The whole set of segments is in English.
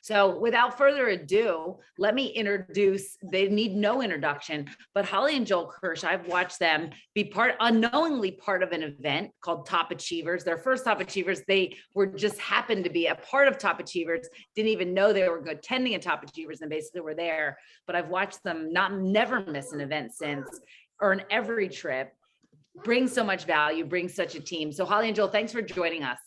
So without further ado, let me introduce, they need no introduction, but Holly and Joel Kirsh, I've watched them be unknowingly part of an event called Top Achievers. Their first Top Achievers, they were just happened to be a part of Top Achievers, didn't even know they were attending a Top Achievers and basically were there. But I've watched them never miss an event since, earn every trip, bring so much value, bring such a team. So Holly and Joel, thanks for joining us.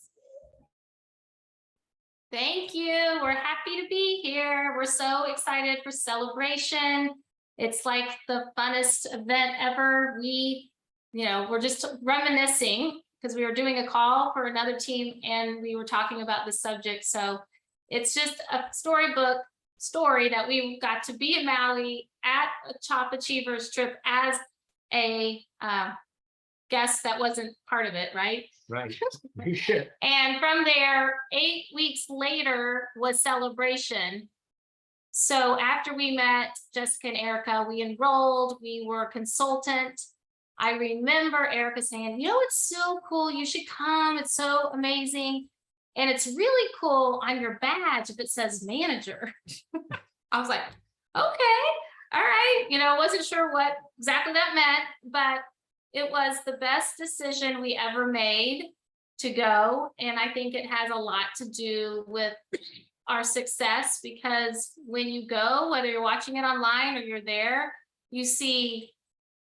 Thank you. We're happy to be here. We're so excited for Celebration. It's like the funnest event ever. We're just reminiscing because we were doing a call for another team and we were talking about this subject. So it's just a storybook story that we got to be at Maui at a Top Achievers trip as a guest that wasn't part of it, right? Right. And from there, 8 weeks later was Celebration. So after we met Jessica and Erica, we enrolled, we were consultant. I remember Erica saying, it's so cool, you should come, it's so amazing. And it's really cool on your badge if it says manager. I was like, okay, all right. Wasn't sure what exactly that meant, but it was the best decision we ever made to go. And I think it has a lot to do with our success, because when you go, whether you're watching it online or you're there, you see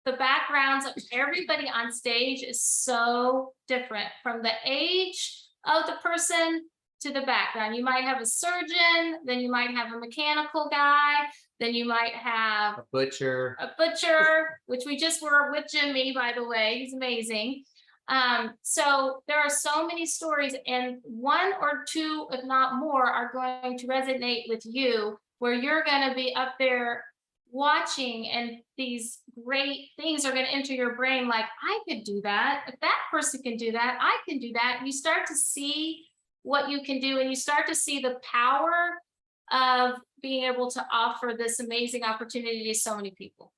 the backgrounds of everybody on stage is so different, from the age of the person to the background. You might have a surgeon, then you might have a mechanical guy, then you might have a butcher, which we just were with Jimmy, by the way. He's amazing. So there are so many stories, and one or two, if not more, are going to resonate with you, where you're going to be up there watching, and these great things are going to enter your brain, like, I could do that. If that person can do that, I can do that. And you start to see what you can do, and you start to see the power of being able to offer this amazing opportunity to so many people.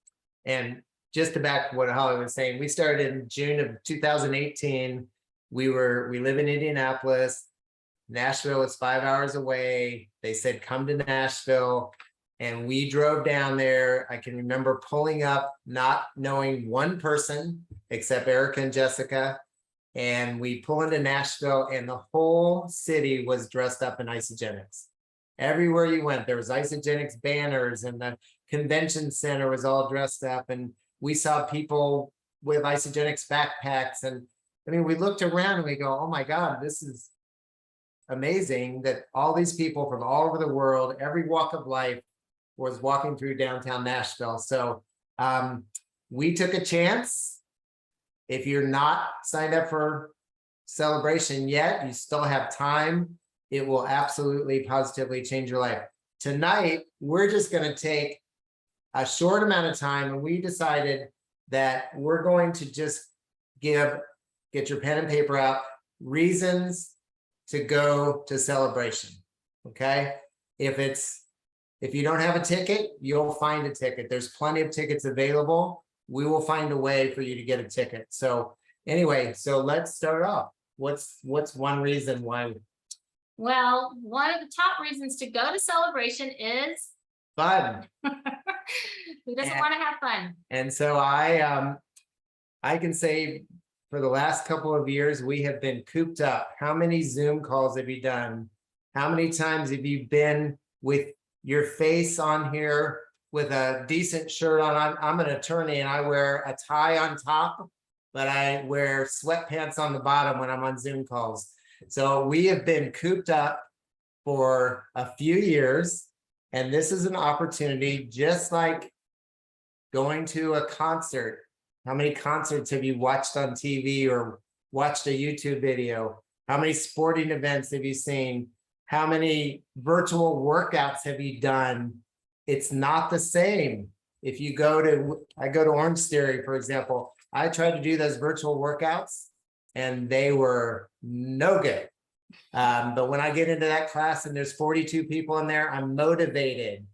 And just to back what Holly was saying, we started in June of 2018. We live in Indianapolis. Nashville is 5 hours away. They said, come to Nashville. And we drove down there. I can remember pulling up, not knowing one person except Erica and Jessica. And we pull into Nashville, and the whole city was dressed up in Isagenix. Everywhere you went, there was Isagenix banners, and the convention center was all dressed up. And we saw people with Isagenix backpacks. And I mean, we looked around and we go, oh my God, this is amazing that all these people from all over the world, every walk of life, was walking through downtown Nashville. So we took a chance. If you're not signed up for Celebration yet, you still have time. It will absolutely positively change your life. Tonight, we're just going to take a short amount of time, and we decided that we're going to just get your pen and paper out, reasons to go to Celebration. Okay. If you don't have a ticket, you'll find a ticket. There's plenty of tickets available. We will find a way for you to get a ticket. So anyway, so let's start off. What's one reason why? Well, one of the top reasons to go to Celebration is Fun. Who doesn't want to have fun? And so I can say for the last couple of years, we have been cooped up. How many Zoom calls have you done? How many times have you been with your face on here with a decent shirt on? I'm an attorney, and I wear a tie on top, but I wear sweatpants on the bottom when I'm on Zoom calls. So we have been cooped up for a few years, and this is an opportunity, just like going to a concert. How many concerts have you watched on TV or watched a YouTube video? How many sporting events have you seen? How many virtual workouts have you done? It's not the same. If you I go to Orange Theory, for example, I tried to do those virtual workouts and they were no good. But when I get into that class and there's 42 people in there, I'm motivated.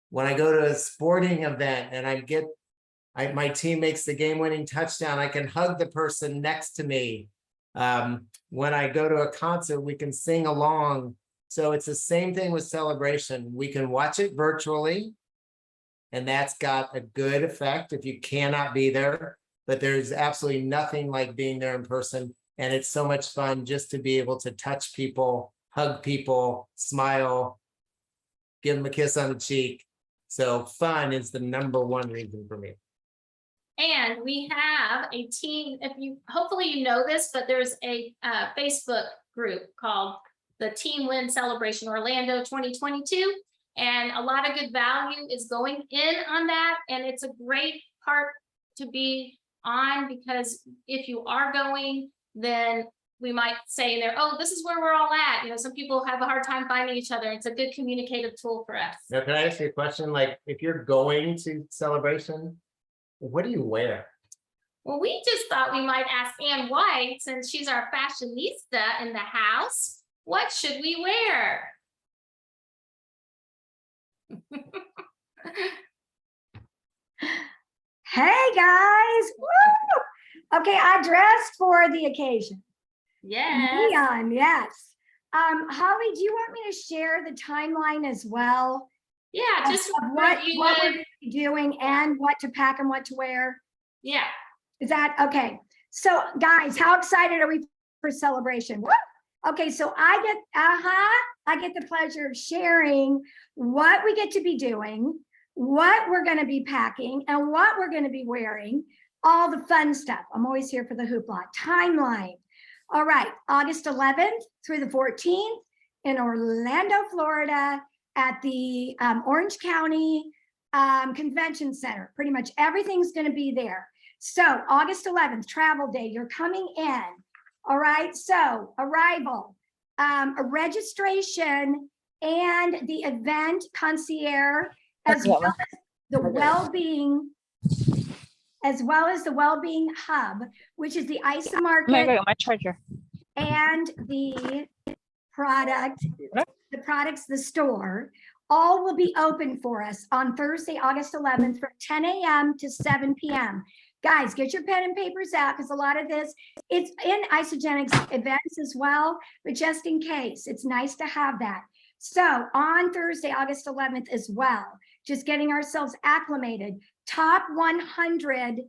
When I go to a sporting event and my team makes the game-winning touchdown, I can hug the person next to me. When I go to a concert, we can sing along So it's the same thing with Celebration. We can watch it virtually. And that's got a good effect if you cannot be there, but there's absolutely nothing like being there in person. And it's so much fun just to be able to touch people, hug people, smile, give them a kiss on the cheek. So fun is the #1 reason for me. And we have a team, if you, hopefully you know this, but there's a Facebook group called the Team Win Celebration Orlando 2022. And a lot of good value is going in on that. And it's a great part to be on, because if you are going, then we might say there, oh, this is where we're all at. You know, some people have a hard time finding each other. It's a good communicative tool for us. Now, can I ask you a question? Like, if you're going to Celebration, what do you wear? Well, we just thought we might ask Ann White, since she's our fashionista in the house, what should we wear? Hey guys. Woo! Okay, I dressed for the occasion. Yes. Neon, yes. Holly, do you want me to share the timeline as well? Yeah, just Of what review we're it. going to be doing and what to pack and what to wear? Yeah. Is that okay? So guys, how excited are we for Celebration? Woo! Okay, so I get the pleasure of sharing what we get to be doing, what we're going to be packing, and what we're going to be wearing, all the fun stuff. I'm always here for the hoopla. Timeline. All right, August 11th through the 14th in Orlando, Florida, at the Orange County Convention Center. Pretty much everything's going to be there. So August 11th, travel day, you're coming in. All right, so arrival, a registration, and the event concierge, as well as the well-being, hub, which is the ISA market my charger. and the products, the store, all will be open for us on Thursday, August 11th from 10 a.m. to 7 p.m. Guys, get your pen and papers out, because a lot of this, it's in Isagenix events as well, but just in case, it's nice to have that. So on Thursday, August 11th as well, just getting ourselves acclimated, top 100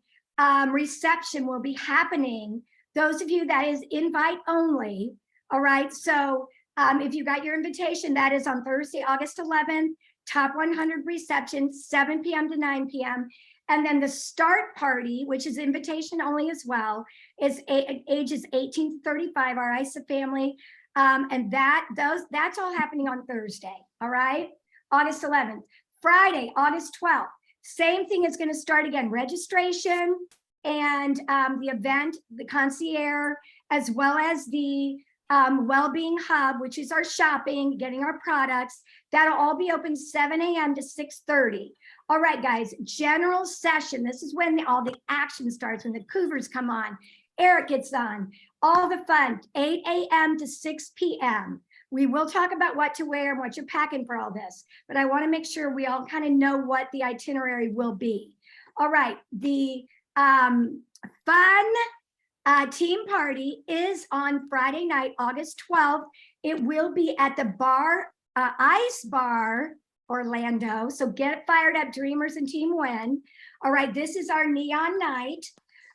reception will be happening. Those of you that is invite only, all right? So if you got your invitation, that is on Thursday, August 11th, top 100 reception, 7 p.m. to 9 p.m. And then the start party, which is invitation only as well, is ages 18 to 35, our ISA family. And that's all happening on Thursday, all right? August 11th. Friday, August 12th, same thing is going to start again, registration and the event, the concierge, as well as the well-being hub, which is our shopping, getting our products. That'll all be open 7 a.m. to 6:30. All right, guys, general session. This is when all the action starts, when the Cougars come on, Eric gets on, all the fun, 8 a.m. to 6 p.m. We will talk about what to wear and what you're packing for all this, but I want to make sure we all kind of know what the itinerary will be. All right, the fun team party is on Friday night, August 12th. It will be at the Ice Bar Orlando. So get fired up, Dreamers and Team Win. All right, this is our neon night.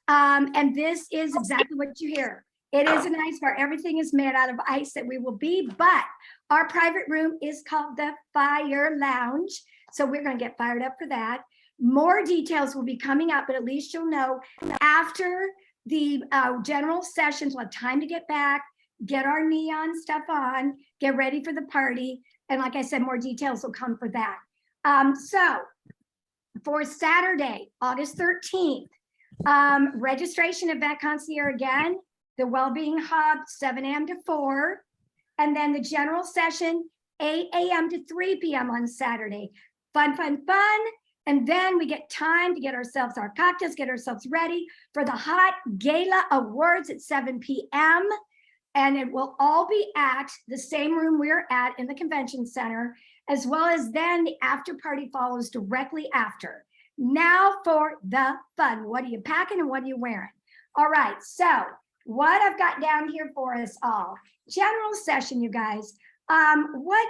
And this is exactly what you hear. It is an ice bar. Everything is made out of ice that we will be, but our private room is called the Fire Lounge. So we're going to get fired up for that. More details will be coming up, but at least you'll know after the general sessions. We'll have time to get back, get our neon stuff on, get ready for the party. And like I said, more details will come for that. So for Saturday, August 13th, registration event concierge again, the Wellbeing Hub, 7 a.m. to 4, and then the general session, 8 a.m. to 3 p.m. on Saturday. Fun, fun, fun. And then we get time to get ourselves our cocktails, get ourselves ready for the Hot Gala Awards at 7 p.m. And it will all be at the same room we're at in the convention center, as well as then the after party follows directly after. Now for the fun. What are you packing and what are you wearing? All right, so what I've got down here for us all. General session, you guys. What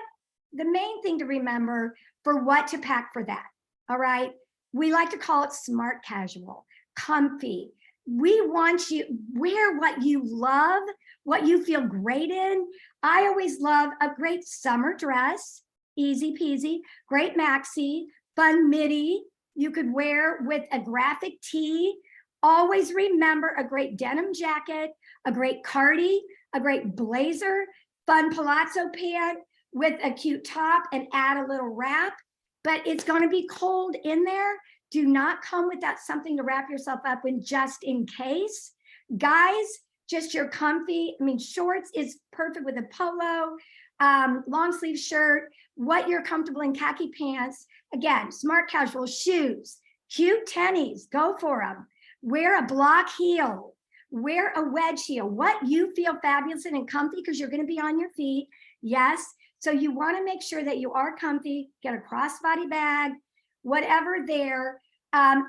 the main thing to remember for what to pack for that. All right. We like to call it smart casual, comfy. We want you wear what you love, what you feel great in. I always love a great summer dress, easy peasy, great maxi, fun midi. You could wear with a graphic tee. Always remember a great denim jacket, a great cardi, a great blazer, fun palazzo pant with a cute top and add a little wrap. But it's going to be cold in there. Do not come without something to wrap yourself up in just in case. Guys, just your comfy, shorts is perfect with a polo, long sleeve shirt, what you're comfortable in, khaki pants. Again, smart casual shoes, cute tennies, go for them. Wear a block heel, wear a wedge heel, what you feel fabulous in and comfy because you're going to be on your feet. Yes. So you want to make sure that you are comfy, get a crossbody bag, whatever there,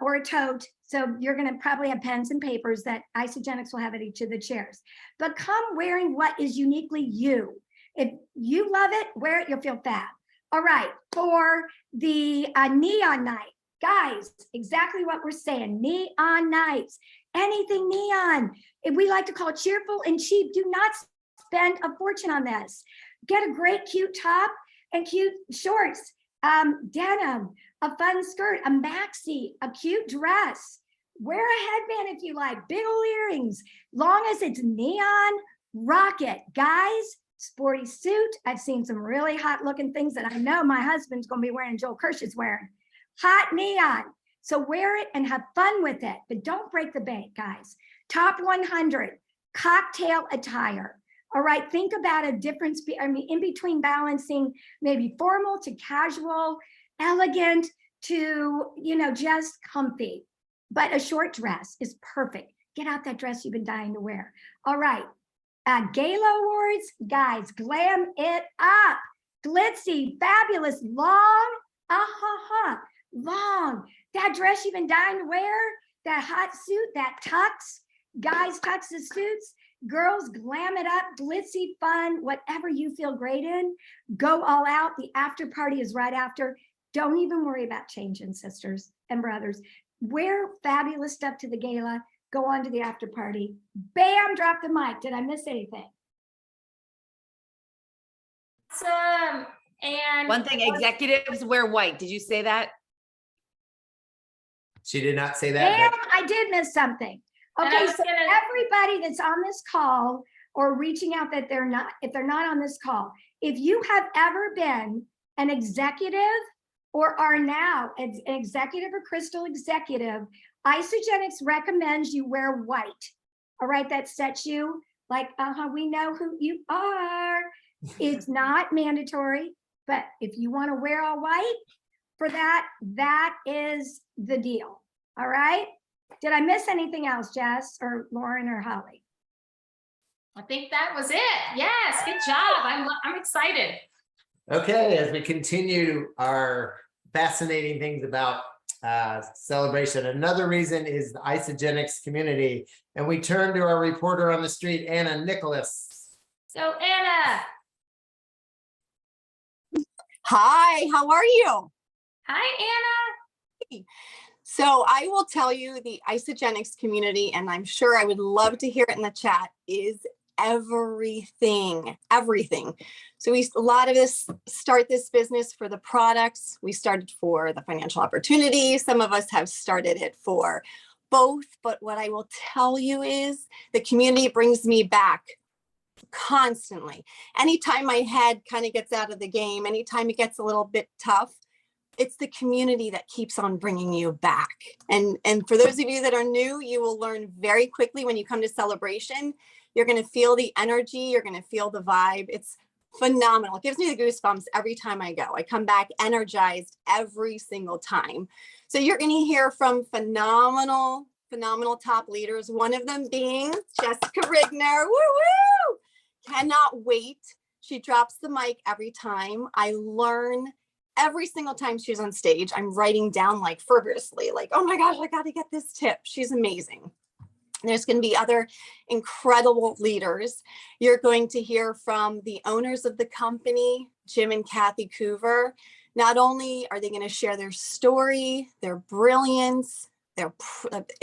or a tote. So you're going to probably have pens and papers that Isagenix will have at each of the chairs. But come wearing what is uniquely you. If you love it, wear it, you'll feel fab. All right, for the neon night, guys, exactly what we're saying, neon nights, anything neon. If we like to call it cheerful and cheap, do not spend a fortune on this. Get a great cute top and cute shorts, denim, a fun skirt, a maxi, a cute dress. Wear a headband if you like, big old earrings. Long as it's neon, rock it. Guys, sporty suit. I've seen some really hot looking things that I know my husband's going to be wearing, Joel Kirsh is wearing. Hot neon. So wear it and have fun with it, but don't break the bank, guys. Top 100, cocktail attire. All right, think about a difference, in between balancing maybe formal to casual, elegant to, just comfy. But a short dress is perfect. Get out that dress you've been dying to wear. All right, gala awards, guys, glam it up. Glitzy, fabulous, long, long. That dress you've been dying to wear, that hot suit, that tux, guys, tuxes, suits, girls, glam it up, glitzy, fun, whatever you feel great in, go all out. The after party is right after. Don't even worry about changing, sisters and brothers. Wear fabulous stuff to the gala, go on to the after party. Bam, drop the mic. Did I miss anything? And One thing, executives wear white. Did you say that? She did not say that. Bam, I did miss something. And I Okay, was so gonna- everybody that's on this call or reaching out that if they're not on this call, if you have ever been an executive or are now an executive or crystal executive, Isagenix recommends you wear white. All right, that sets you like, we know who you are. It's not mandatory, but if you want to wear all white for that, that is the deal. All right. Did I miss anything else, Jess or Lauren or Holly? I think that was it. Yes, good job. I'm excited. Okay, as we continue our fascinating things about celebration, another reason is the Isagenix community. And we turn to our reporter on the street, Anna Nicolas. So Anna. Hi, how are you? Hi, Anna. So I will tell you the Isagenix community, and I'm sure I would love to hear it in the chat, is everything. So a lot of us start this business for the products. We started for the financial opportunity. Some of us have started it for both. But what I will tell you is the community brings me back constantly. Anytime my head kind of gets out of the game, anytime it gets a little bit tough, it's the community that keeps on bringing you back. And for those of you that are new, you will learn very quickly when you come to celebration. You're going to feel the energy. You're going to feel the vibe. It's phenomenal. It gives me the goosebumps every time I go. I come back energized every single time. So you're going to hear from phenomenal top leaders, one of them being Jessica Rigner. Woo woo! Cannot wait. She drops the mic every time. I learn every single time she's on stage. I'm writing down like fervorously, like, oh my gosh, I got to get this tip. She's amazing. There's going to be other incredible leaders. You're going to hear from the owners of the company, Jim and Kathy Coover. Not only are they going to share their story, their brilliance, their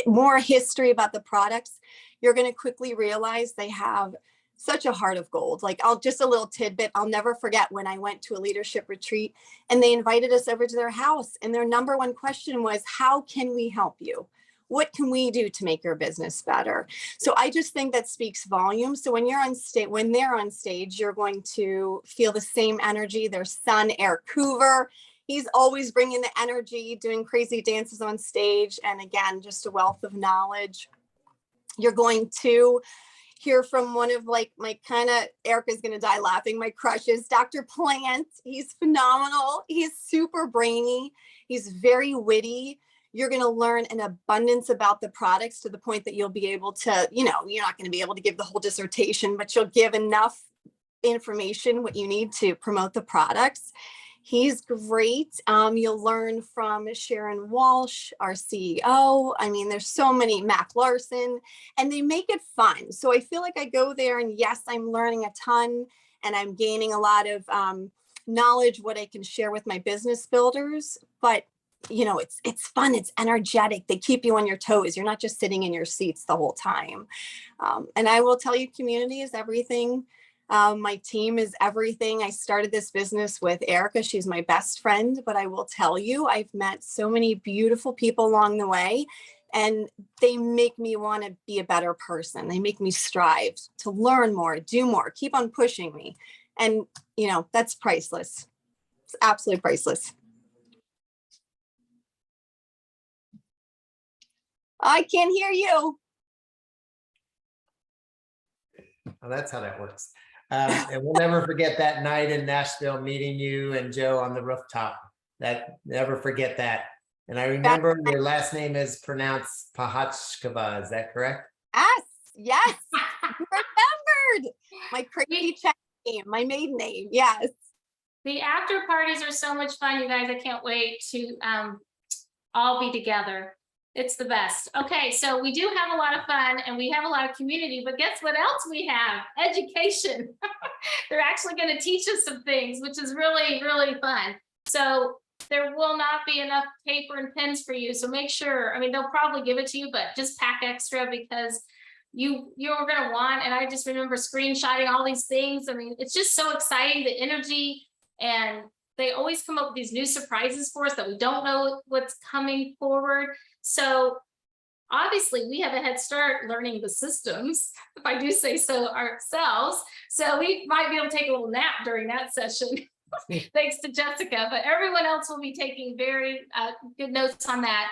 more history about the products, you're going to quickly realize they have such a heart of gold. Like, just a little tidbit. I'll never forget when I went to a leadership retreat and they invited us over to their house. And their number one question was, how can we help you? What can we do to make your business better? So I just think that speaks volumes. So when you're on stage, when they're on stage, you're going to feel the same energy. Their son, Eric Hoover, he's always bringing the energy, doing crazy dances on stage. And again, just a wealth of knowledge. You're going to hear from one of like my kind of, Erica's going to die laughing, my crushes, Dr. Plant. He's phenomenal. He's super brainy. He's very witty. You're going to learn an abundance about the products to the point that you'll be able to, you're not going to be able to give the whole dissertation, but you'll give enough information, what you need to promote the products. He's great. You'll learn from Sharon Walsh, our CEO. I mean, there's so many, Mac Larson, and they make it fun. So I feel like I go there and yes, I'm learning a ton and I'm gaining a lot of knowledge, what I can share with my business builders, but it's fun. It's energetic. They keep you on your toes. You're not just sitting in your seats the whole time. And I will tell you, community is everything. My team is everything. I started this business with Erica. She's my best friend, but I will tell you, I've met so many beautiful people along the way, and they make me want to be a better person. They make me strive to learn more, do more, keep on pushing me. And, that's priceless. It's absolutely priceless. I can't hear you. Well, that's how that works. And we'll never forget that night in Nashville, meeting you and Joe on the rooftop. Never forget that. And I remember your last name is pronounced Pahachkava. Is that correct? Yes. You remembered my crazy Czech name, my maiden name. Yes. The after parties are so much fun, you guys. I can't wait to all be together. It's the best. Okay, so we do have a lot of fun and we have a lot of community, but guess what else we have? Education. They're actually going to teach us some things, which is really, really fun. So there will not be enough paper and pens for you. So make sure, they'll probably give it to you, but just pack extra because you're going to want, and I just remember screenshotting all these things. It's just so exciting, the energy, and they always come up with these new surprises for us that we don't know what's coming forward. So obviously we have a head start learning the systems, if I do say so ourselves. So we might be able to take a little nap during that session, thanks to Jessica, but everyone else will be taking very good notes on that.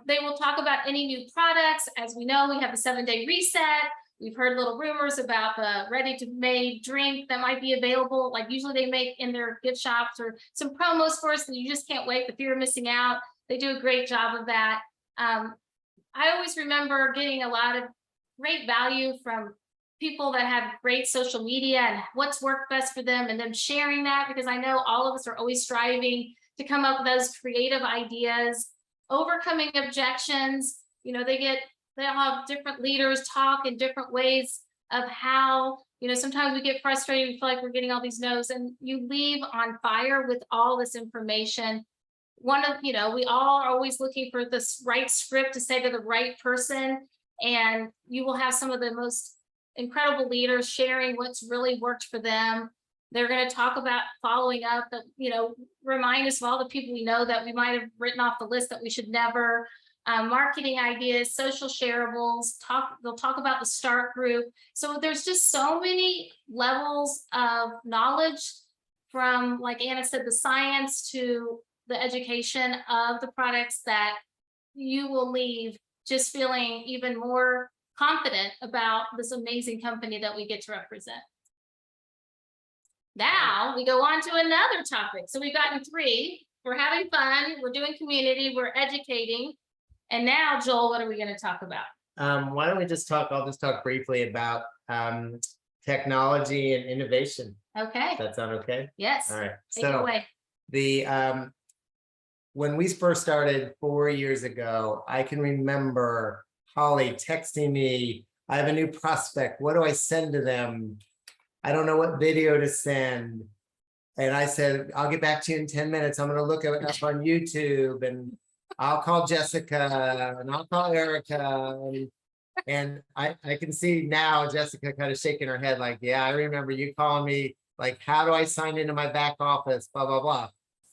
They will talk about any new products. As we know, we have a 7-day reset. We've heard little rumors about the ready-to-made drink that might be available. Like usually they make in their gift shops, or some promos for us that you just can't wait, the fear of missing out. They do a great job of that. I always remember getting a lot of great value from people that have great social media and what's worked best for them, and them sharing that, because I know all of us are always striving to come up with those creative ideas, overcoming objections. They all have different leaders talk in different ways of how, sometimes we get frustrated. We feel like we're getting all these no's, and you leave on fire with all this information. We all are always looking for this right script to say to the right person, and you will have some of the most incredible leaders sharing what's really worked for them. They're going to talk about following up, remind us of all the people we know that we might have written off the list that we should never. Marketing ideas, social shareables, they'll talk about the start group. So there's just so many levels of knowledge, from, like Anna said, the science to the education of the products, that you will leave just feeling even more confident about this amazing company that we get to represent. Now we go on to another topic. So we've gotten 3. We're having fun, we're doing community, we're educating. And now, Joel, what are we going to talk about? Why don't we I'll just talk briefly about technology and innovation. Okay. Does that sound okay? Yes. All right. Take it away. When we first started 4 years ago, I can remember Holly texting me, I have a new prospect. What do I send to them? I don't know what video to send. And I said, I'll get back to you in 10 minutes. I'm going to look it up on YouTube, and I'll call Jessica and I'll call Erica. And I can see now Jessica kind of shaking her head like, yeah, I remember you calling me, like, how do I sign into my back office, blah, blah, blah.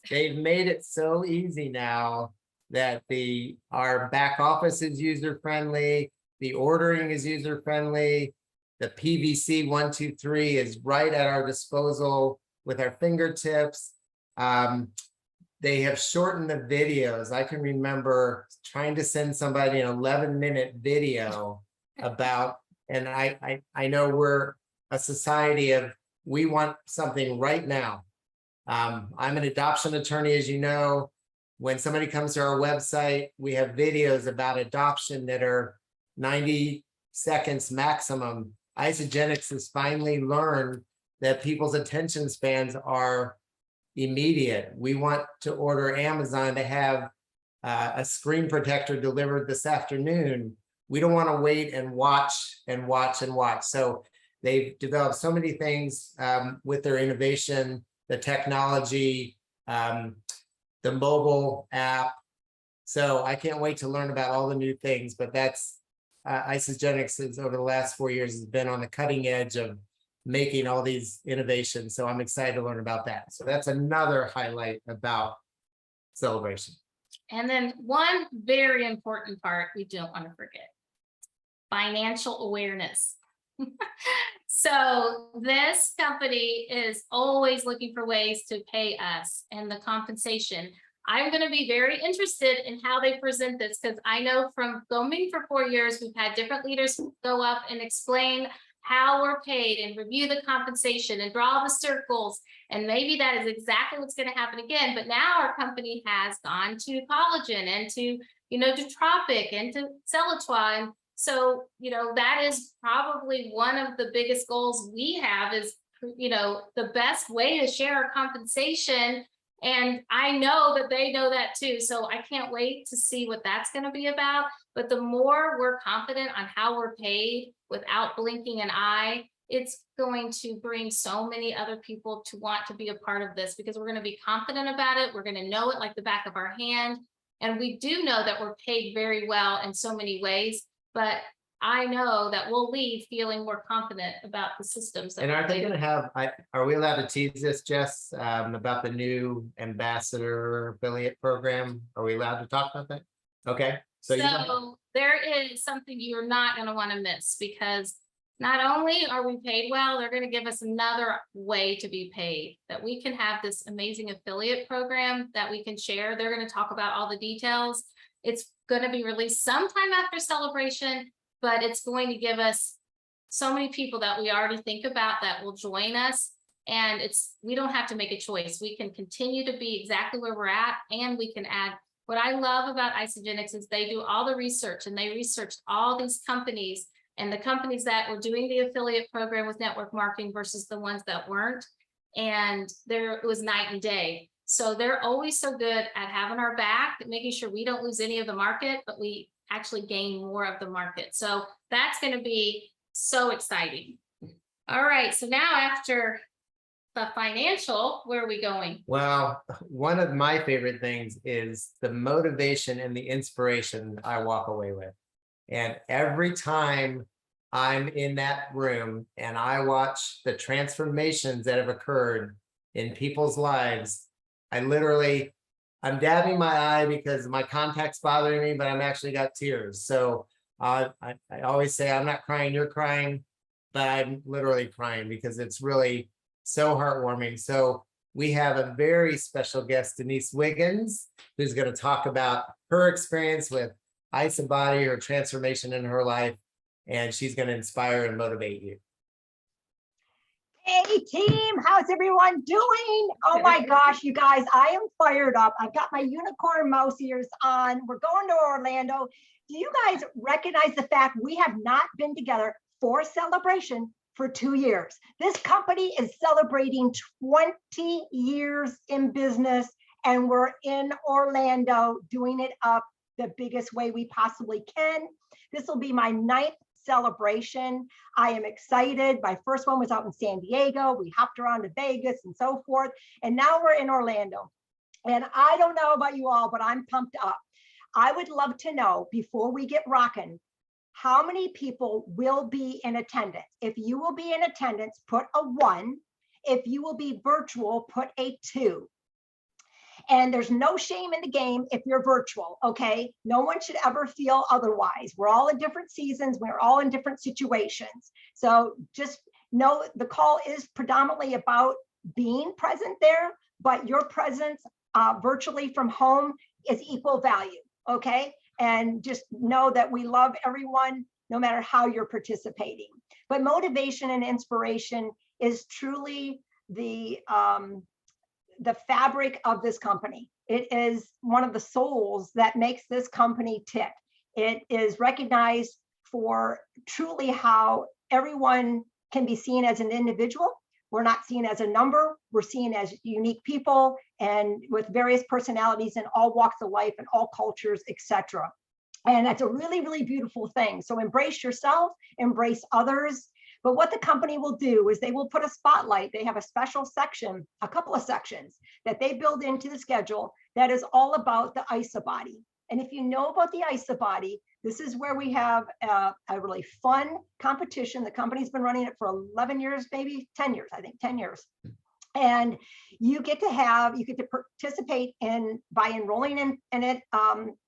They've made it so easy now that our back office is user-friendly, the ordering is user-friendly, the PVC 123 is right at our disposal with our fingertips. They have shortened the videos. I can remember trying to send somebody an 11-minute video about, and I know we're a society of, we want something right now. I'm an adoption attorney, as you know. When somebody comes to our website, we have videos about adoption that are 90 seconds maximum. Isagenix has finally learned that people's attention spans are immediate. We want to order Amazon to have a screen protector delivered this afternoon. We don't want to wait and watch and watch and watch. So they've developed so many things with their innovation, the technology, the mobile app. So I can't wait to learn about all the new things, but that's Isagenix over the last 4 years has been on the cutting edge of making all these innovations. So I'm excited to learn about that. So that's another highlight about Celebration. And then one very important part we don't want to forget, financial awareness. So this company is always looking for ways to pay us and the compensation. I'm going to be very interested in how they present this, because I know from going for 4 years, we've had different leaders go up and explain how we're paid and review the compensation and draw the circles. And maybe that is exactly what's going to happen again. But now our company has gone to collagen and to, to Tropic and to Celatwa. And so, that is probably one of the biggest goals we have is, the best way to share our compensation. And I know that they know that too. So I can't wait to see what that's going to be about. But the more we're confident on how we're paid without blinking an eye, it's going to bring so many other people to want to be a part of this, because we're going to be confident about it. We're going to know it like the back of our hand. And we do know that we're paid very well in so many ways, but I know that we'll leave feeling more confident about the systems. And are they going to have, are we allowed to tease this, Jess, about the new ambassador affiliate program? Are we allowed to talk about that? Okay. So there is something you're not going to want to miss, because not only are we paid well, they're going to give us another way to be paid, that we can have this amazing affiliate program that we can share. They're going to talk about all the details. It's going to be released sometime after Celebration, but it's going to give us so many people that we already think about that will join us. And we don't have to make a choice. We can continue to be exactly where we're at, and we can add. What I love about Isagenix is they do all the research, and they researched all these companies, and the companies that were doing the affiliate program with network marketing versus the ones that weren't. And it was night and day. So they're always so good at having our back, making sure we don't lose any of the market, but we actually gain more of the market. So that's going to be so exciting. All right. So now after the financial, where are we going? Well, one of my favorite things is the motivation and the inspiration I walk away with. And every time I'm in that room and I watch the transformations that have occurred in people's lives, I'm dabbing my eye because my contact's bothering me, but I'm actually got tears. So I always say, I'm not crying, you're crying, but I'm literally crying because it's really so heartwarming. So we have a very special guest, Denise Wiggins, who's going to talk about her experience with IsaBody, her transformation in her life, and she's going to inspire and motivate you. Hey team, how's everyone doing? Oh my gosh, you guys, I am fired up. I've got my unicorn mouse ears on. We're going to Orlando. Do you guys recognize the fact we have not been together for Celebration for 2 years? This company is celebrating 20 years in business, and we're in Orlando doing it up the biggest way we possibly can. This will be my 9th celebration. I am excited. My first one was out in San Diego. We hopped around to Vegas and so forth. And now we're in Orlando. And I don't know about you all, but I'm pumped up. I would love to know, before we get rocking, how many people will be in attendance. If you will be in attendance, put a 1. If you will be virtual, put a 2. And there's no shame in the game if you're virtual, okay? No one should ever feel otherwise. We're all in different seasons. We're all in different situations. So just know the call is predominantly about being present there, but your presence virtually from home is equal value, okay? And just know that we love everyone, no matter how you're participating. But motivation and inspiration is truly the fabric of this company. It is one of the souls that makes this company tick. It is recognized for truly how everyone can be seen as an individual. We're not seen as a number. We're seen as unique people and with various personalities in all walks of life and all cultures, etc. And that's a really, really beautiful thing. So embrace yourself, embrace others. But what the company will do is they will put a spotlight. They have a special section, a couple of sections that they build into the schedule that is all about the ISABody. And if you know about the ISABody, this is where we have a really fun competition. The company's been running it for 11 years, maybe 10 years, I think 10 years. And you get to participate by enrolling in it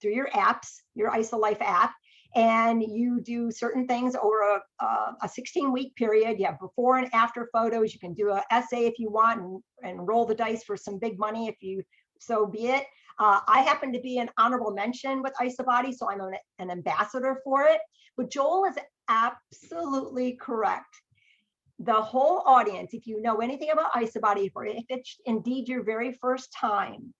through your apps, your ISALife app. And you do certain things over a 16-week period. You have before and after photos. You can do an essay if you want and roll the dice for some big money if you so be it. I happen to be an honorable mention with ISABody, so I'm an ambassador for it. But Joel is absolutely correct. The whole audience, if you know anything about ISABody, if it's indeed your very first time,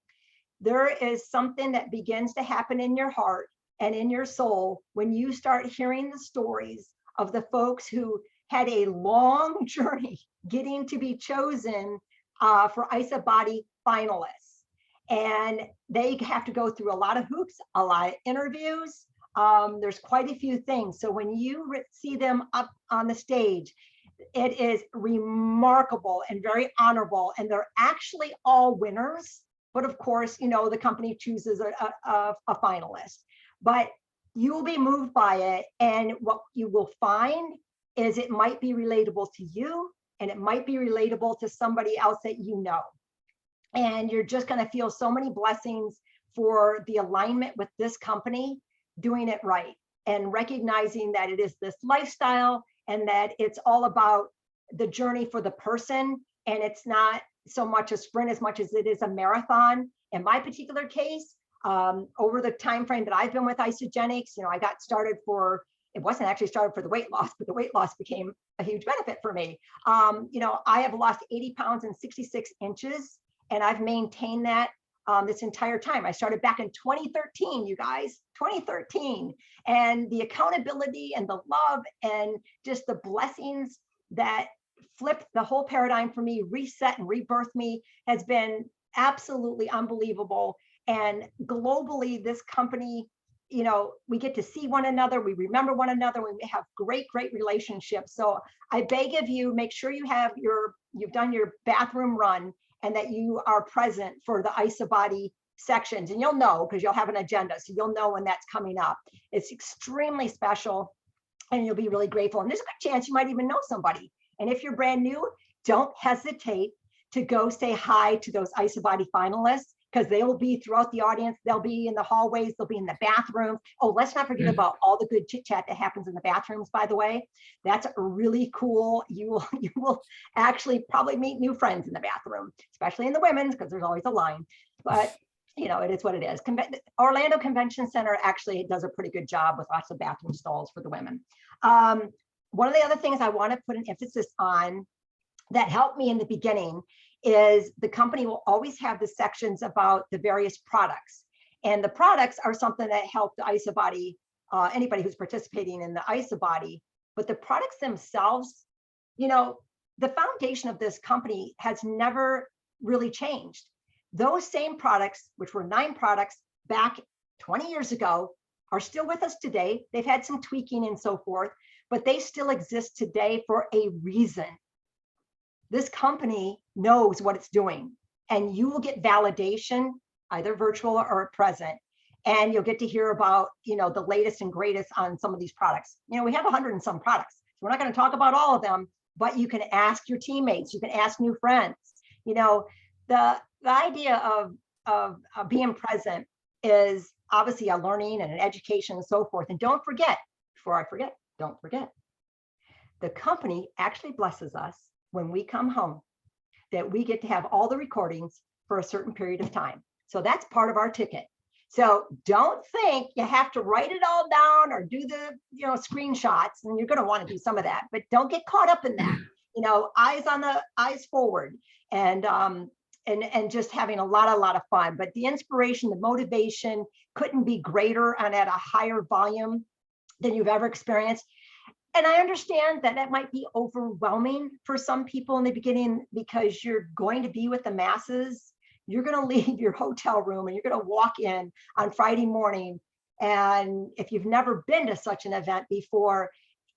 there is something that begins to happen in your heart and in your soul when you start hearing the stories of the folks who had a long journey getting to be chosen for ISABody finalists. And they have to go through a lot of hoops, a lot of interviews. There's quite a few things. So when you see them up on the stage, it is remarkable and very honorable. And they're actually all winners. But of course, you know, the company chooses a finalist. But you will be moved by it. And what you will find is it might be relatable to you and it might be relatable to somebody else that you know. And you're just going to feel so many blessings for the alignment with this company, doing it right and recognizing that it is this lifestyle and that it's all about the journey for the person. And it's not so much a sprint as much as it is a marathon. In my particular case, over the time frame that I've been with Isagenix, you know, I got started it wasn't actually started for the weight loss, but the weight loss became a huge benefit for me. You know, I have lost 80 pounds and 66 inches, and I've maintained that this entire time. I started back in 2013, you guys, 2013. And the accountability and the love and just the blessings that flipped the whole paradigm for me, reset and rebirthed me, has been absolutely unbelievable. And globally, this company, you know, we get to see one another, we remember one another, we have great, great relationships. So I beg of you, make sure you've done your bathroom run and that you are present for the ISABody sections. And you'll know because you'll have an agenda, so you'll know when that's coming up. It's extremely special and you'll be really grateful. And there's a good chance you might even know somebody. And if you're brand new, don't hesitate to go say hi to those ISABody finalists, because they will be throughout the audience. They'll be in the hallways, they'll be in the bathroom. Oh, let's not forget about all the good chit chat that happens in the bathrooms, by the way. That's really cool. You will actually probably meet new friends in the bathroom, especially in the women's, because there's always a line. But you know, it is what it is. Orlando Convention Center actually does a pretty good job with lots of bathroom stalls for the women. One of the other things I want to put an emphasis on that helped me in the beginning is the company will always have the sections about the various products. And the products are something that help the ISABody, anybody who's participating in the ISABody, but the products themselves, you know, the foundation of this company has never really changed. Those same products, which were 9 products back 20 years ago, are still with us today. They've had some tweaking and so forth, but they still exist today for a reason. This company knows what it's doing, and you will get validation, either virtual or present, and you'll get to hear about, the latest and greatest on some of these products. We have 100 and some products. So we're not going to talk about all of them, but you can ask your teammates, you can ask new friends. The idea of being present is obviously a learning and an education and so forth. And don't forget, before I forget, don't forget, the company actually blesses us when we come home that we get to have all the recordings for a certain period of time. So that's part of our ticket. So don't think you have to write it all down or do the screenshots, and you're going to want to do some of that, but don't get caught up in that. Eyes forward, and just having a lot of fun. But the inspiration, the motivation couldn't be greater and at a higher volume than you've ever experienced. And I understand that that might be overwhelming for some people in the beginning, because you're going to be with the masses. You're going to leave your hotel room and you're going to walk in on Friday morning. And if you've never been to such an event before,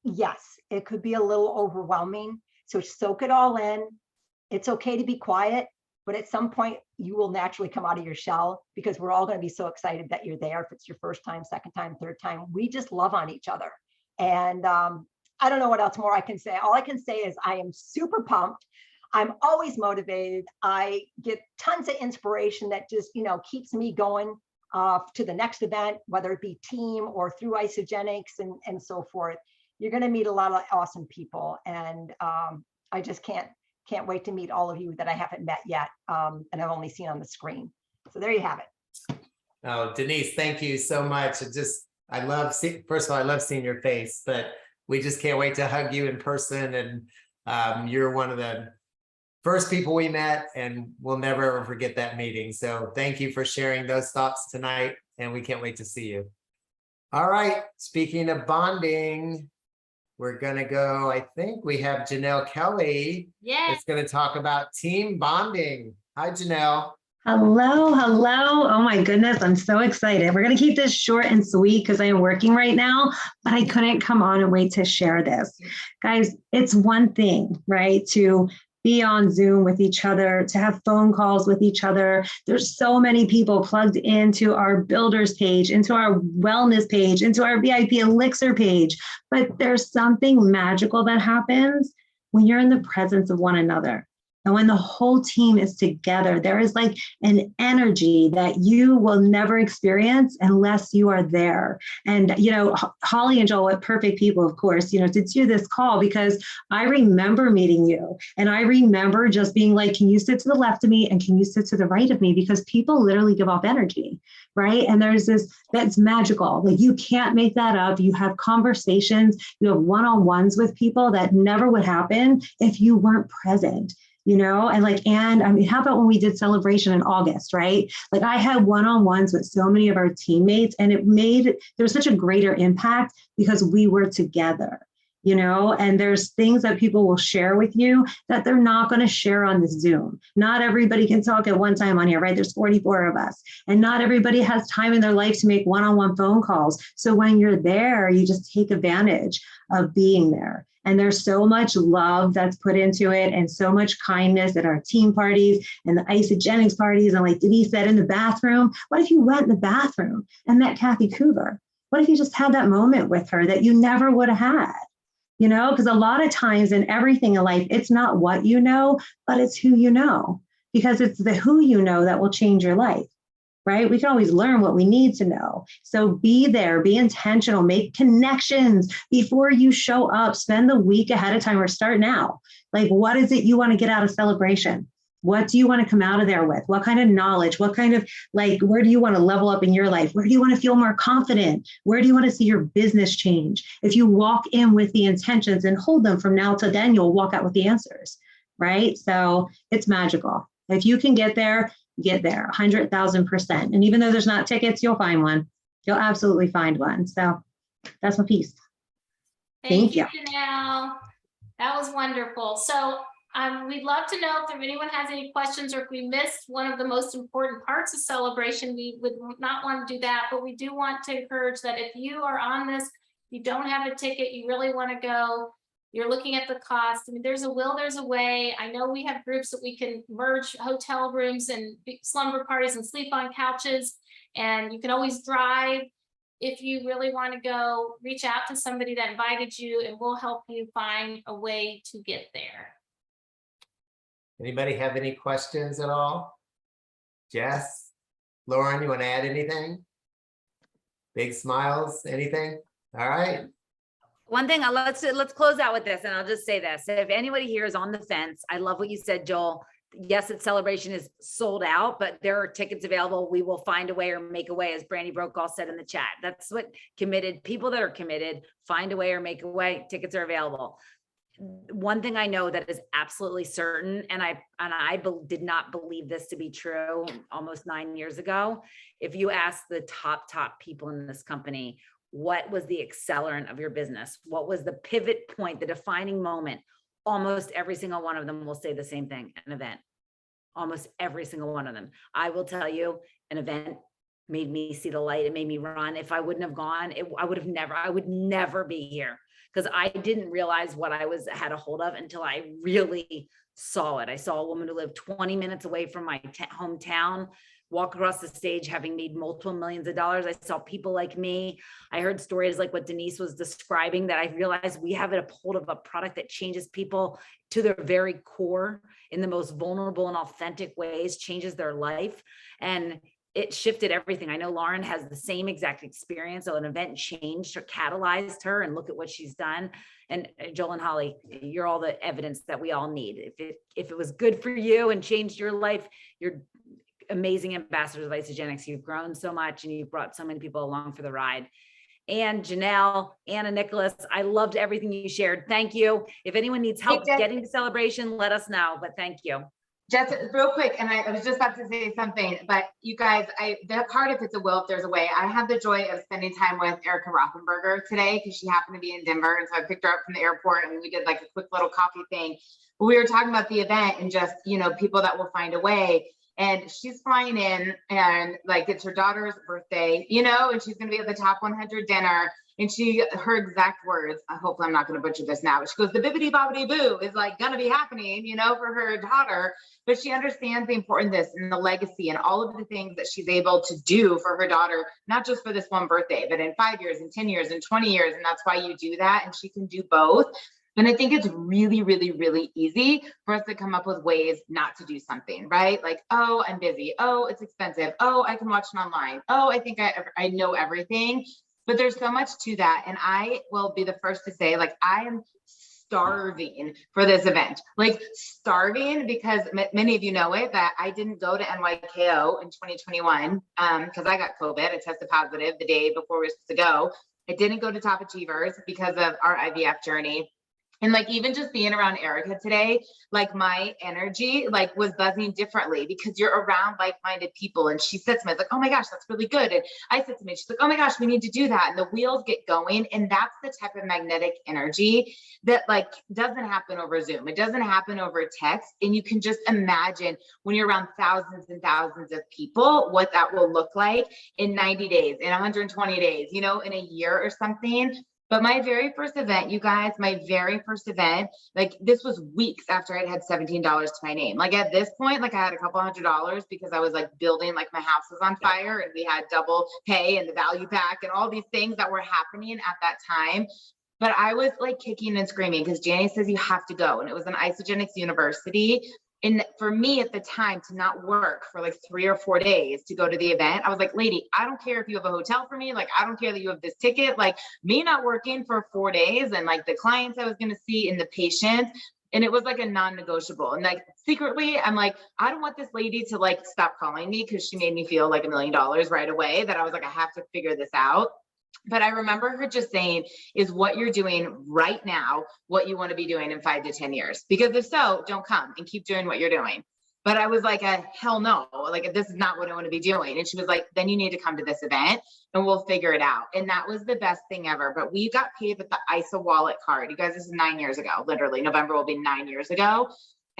yes, it could be a little overwhelming. So soak it all in. It's okay to be quiet, but at some point you will naturally come out of your shell, because we're all going to be so excited that you're there. If it's your first time, second time, third time, we just love on each other. And I don't know what else more I can say. All I can say is I am super pumped. I'm always motivated. I get tons of inspiration that just, keeps me going to the next event, whether it be team or through Isogenics and so forth. You're going to meet a lot of awesome people. And I just can't wait to meet all of you that I haven't met yet, and I've only seen on the screen. So there you have it. Oh, Denise, thank you so much. First of all, I love seeing your face, but we just can't wait to hug you in person. And you're one of the first people we met, and we'll never ever forget that meeting. So thank you for sharing those thoughts tonight, and we can't wait to see you. All right, speaking of bonding, we're gonna go, I think we have Jenell Kelly. Yeah. That's gonna talk about team bonding. Hi, Jenell. Hello. Oh my goodness, I'm so excited. We're going to keep this short and sweet because I am working right now, but I couldn't come on and wait to share this. Guys, it's one thing, right, to be on Zoom with each other, to have phone calls with each other. There's so many people plugged into our builders page, into our wellness page, into our VIP elixir page, but there's something magical that happens when you're in the presence of one another. And when the whole team is together, there is like an energy that you will never experience unless you are there. And, Holly and Joel, what perfect people, of course, to do this call, because I remember meeting you, and I remember just being like, can you sit to the left of me and can you sit to the right of me? Because people literally give off energy, right? And there's that's magical. Like, you can't make that up. You have conversations, you have one-on-ones with people that never would happen if you weren't present. How about when we did celebration in August, right? Like, I had one-on-ones with so many of our teammates, and there was such a greater impact because we were together, and there's things that people will share with you that they're not going to share on the Zoom. Not everybody can talk at one time on here, right? There's 44 of us, and not everybody has time in their life to make one-on-one phone calls. So when you're there, you just take advantage of being there. And there's so much love that's put into it, and so much kindness at our team parties and the Isogenics parties. And like Denise said, in the bathroom, what if you went in the bathroom and met Kathy Cougar? What if you just had that moment with her that you never would have had? Because a lot of times in everything in life, it's not what you know, but it's who you know, because it's the who you know that will change your life. Right? We can always learn what we need to know. So be there, be intentional, make connections before you show up. Spend the week ahead of time, or start now. Like, what is it you want to get out of celebration? What do you want to come out of there with? What kind of knowledge? What kind of, where do you want to level up in your life? Where do you want to feel more confident? Where do you want to see your business change? If you walk in with the intentions and hold them from now to then, you'll walk out with the answers, right? So it's magical. If you can get there 100,000%. And even though there's not tickets, you'll find one. You'll absolutely find one. So that's my piece. Thank you. Jenell. That was wonderful. So We'd love to know if anyone has any questions or if we missed one of the most important parts of celebration. We would not want to do that, but we do want to encourage that if you are on this, you don't have a ticket, you really want to go, you're looking at the cost. I mean, there's a will, there's a way. I know we have groups that we can merge hotel rooms and slumber parties and sleep on couches, and you can always drive. If you really want to go, reach out to somebody that invited you and we'll help you find a way to get there. Anybody have any questions at all? Jess, Lauren, you want to add anything? Big smiles, anything? All right. One thing, let's close out with this, and I'll just say this. If anybody here is on the fence, I love what you said, Joel. Yes, its celebration is sold out, but there are tickets available. We will find a way or make a way, as Brandy Brokaw said in the chat. That's what committed people that are committed, find a way or make a way. Tickets are available. One thing I know that is absolutely certain, and I did not believe this to be true almost 9 years ago. If you ask the top people in this company, what was the accelerant of your business? What was the pivot point, the defining moment? Almost every single one of them will say the same thing, an event. Almost every single one of them. I will tell you, an event made me see the light. It made me run. If I wouldn't have gone, I would never be here, because I didn't realize what I had a hold of until I really saw it. I saw a woman who lived 20 minutes away from my hometown walk across the stage having made multiple millions of dollars. I saw people like me. I heard stories like what Denise was describing, that I realized we have a hold of a product that changes people to their very core in the most vulnerable and authentic ways, changes their life. And it shifted everything. I know Lauren has the same exact experience. So an event changed or catalyzed her, and look at what she's done. And Joel and Holly, you're all the evidence that we all need. If it was good for you and changed your life, you're amazing ambassadors of Isagenix. You've grown so much and you've brought so many people along for the ride. And Jenell, Anna, Nicolas, I loved everything you shared. Thank you. If anyone needs help getting to celebration, let us know, but thank you. Just real quick, and I was just about to say something, but you guys, the part, if it's a will, if there's a way, I had the joy of spending time with Erica Rothenberger today because she happened to be in Denver. And so I picked her up from the airport and we did like a quick little coffee thing. We were talking about the event and just, people that will find a way. And she's flying in, and like it's her daughter's birthday, and she's going to be at the top 100 dinner. And her exact words, hopefully I'm not going to butcher this now, but she goes, the bibbidi bobbidi boo is like going to be happening, for her daughter. But she understands the importance and the legacy and all of the things that she's able to do for her daughter, not just for this one birthday, but in 5 years and 10 years and 20 years. And that's why you do that. And she can do both. And I think it's really, really, really easy for us to come up with ways not to do something, right? Like, oh, I'm busy. Oh, it's expensive. Oh, I can watch it online. Oh, I think I know everything. But there's so much to that. And I will be the first to say, like, I am starving for this event, like starving, because many of you know it, that I didn't go to NYKO in 2021 because I got COVID. I tested positive the day before we were supposed to go. I didn't go to Top Achievers because of our IVF journey. And like, even just being around Erica today, like my energy like was buzzing differently because you're around like-minded people. And she said to me, it's like, oh my gosh, that's really good. And I said to me, she's like, oh my gosh, we need to do that. And the wheels get going. And that's the type of magnetic energy that like doesn't happen over Zoom. It doesn't happen over text. And you can just imagine when you're around thousands and thousands of people, what that will look like in 90 days, in 120 days, in a year or something. But my very first event, you guys, like this was weeks after I'd had $17 to my name. Like at this point, like I had a couple $100 because I was like building, like my house was on fire and we had double pay and the value pack and all these things that were happening at that time. But I was like kicking and screaming because Janie says you have to go. And it was an Isagenix University. And for me at the time to not work for like 3 or 4 days to go to the event, I was like, lady, I don't care if you have a hotel for me. Like, I don't care that you have this ticket, like me not working for 4 days and like the clients I was going to see and the patients. And it was like a non-negotiable. And like secretly, I'm like, I don't want this lady to like stop calling me because she made me feel like $1 million right away, that I was like, I have to figure this out. But I remember her just saying, is what you're doing right now what you want to be doing in 5 to 10 years? Because if so, don't come and keep doing what you're doing. But I was like, hell no, like this is not what I want to be doing. And she was like, then you need to come to this event and we'll figure it out. And that was the best thing ever. But we got paid with the ISA wallet card. You guys, this is 9 years ago, literally. November will be 9 years ago.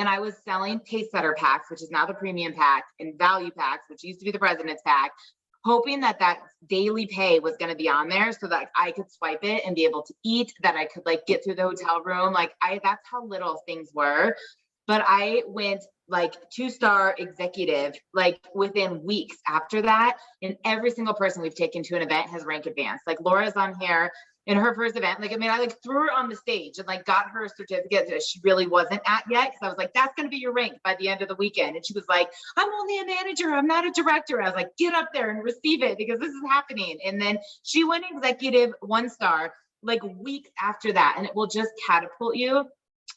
and I was selling pace setter packs, which is now the premium pack, and value packs, which used to be the president's pack, hoping that that daily pay was going to be on there so that I could swipe it and be able to eat, that I could like get through the hotel room. Like that's how little things were. But I went like 2-star executive, like within weeks after that. And every single person we've taken to an event has rank advanced. Like Laura's on here in her first event. Like, I mean, I like threw her on the stage and like got her a certificate that she really wasn't at yet. Cause I was like, that's going to be your rank by the end of the weekend. And she was like, I'm only a manager. I'm not a director. I was like, get up there and receive it because this is happening. And then she went executive 1-star like weeks after that. And it will just catapult you.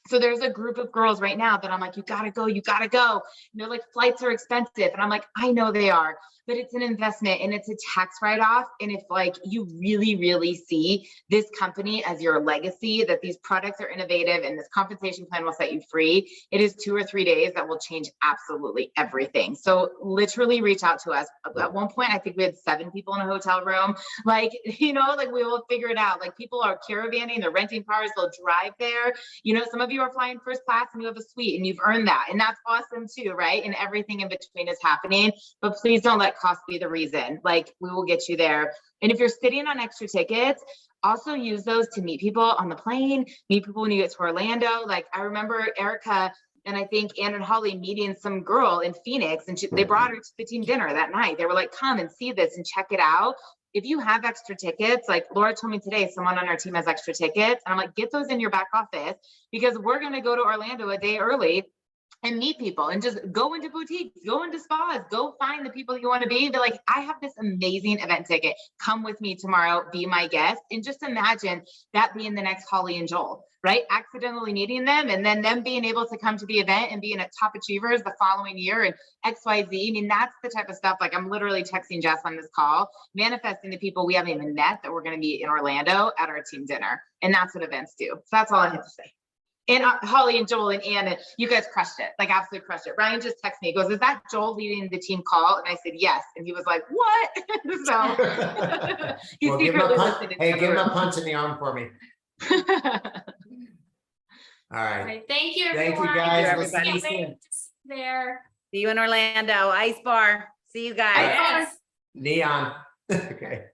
So there's a group of girls right now that I'm like, you gotta go, you gotta go. And they're like, flights are expensive. And I'm like, I know they are, but it's an investment and it's a tax write-off. And if like you really, really see this company as your legacy, that these products are innovative and this compensation plan will set you free, it is 2 or 3 days that will change absolutely everything. So literally reach out to us. At one point, I think we had 7 people in a hotel room. Like, you know, like we will figure it out. Like people are caravanning, they're renting cars, they'll drive there. You know, some of you are flying first class and you have a suite and you've earned that. And that's awesome too, right? And everything in between is happening, but please don't let cost be the reason. Like we will get you there. And if you're sitting on extra tickets, also use those to meet people on the plane, meet people when you get to Orlando. Like I remember Erica and I think Ann and Holly meeting some girl in Phoenix, and they brought her to the team dinner that night. They were like, come and see this and check it out. If you have extra tickets, like Laura told me today, someone on our team has extra tickets. And I'm like, get those in your back office because we're going to go to Orlando a day early and meet people and just go into boutiques, go into spas, go find the people you want to be. They're like, I have this amazing event ticket. Come with me tomorrow, be my guest. And just imagine that being the next Holly and Joel, right? Accidentally meeting them and then them being able to come to the event and being at Top Achievers the following year and XYZ. I mean, that's the type of stuff, like I'm literally texting Jess on this call, manifesting the people we haven't even met that we're going to meet in Orlando at our team dinner. And that's what events do. So that's all I have to say. And Holly and Joel and Anna, you guys crushed it, like absolutely crushed it. Ryan just texted me, he goes, is that Joel leading the team call? And I said, yes. And he was like, what? So he's Well, secretly listening. hey, give him a punch in the arm for me. All right. All right, thank you, Thank everyone. you guys. Thank you, We'll see you Can't wait soon. to see you there. See you in Orlando, Ice Bar. See you guys. Neon. Okay.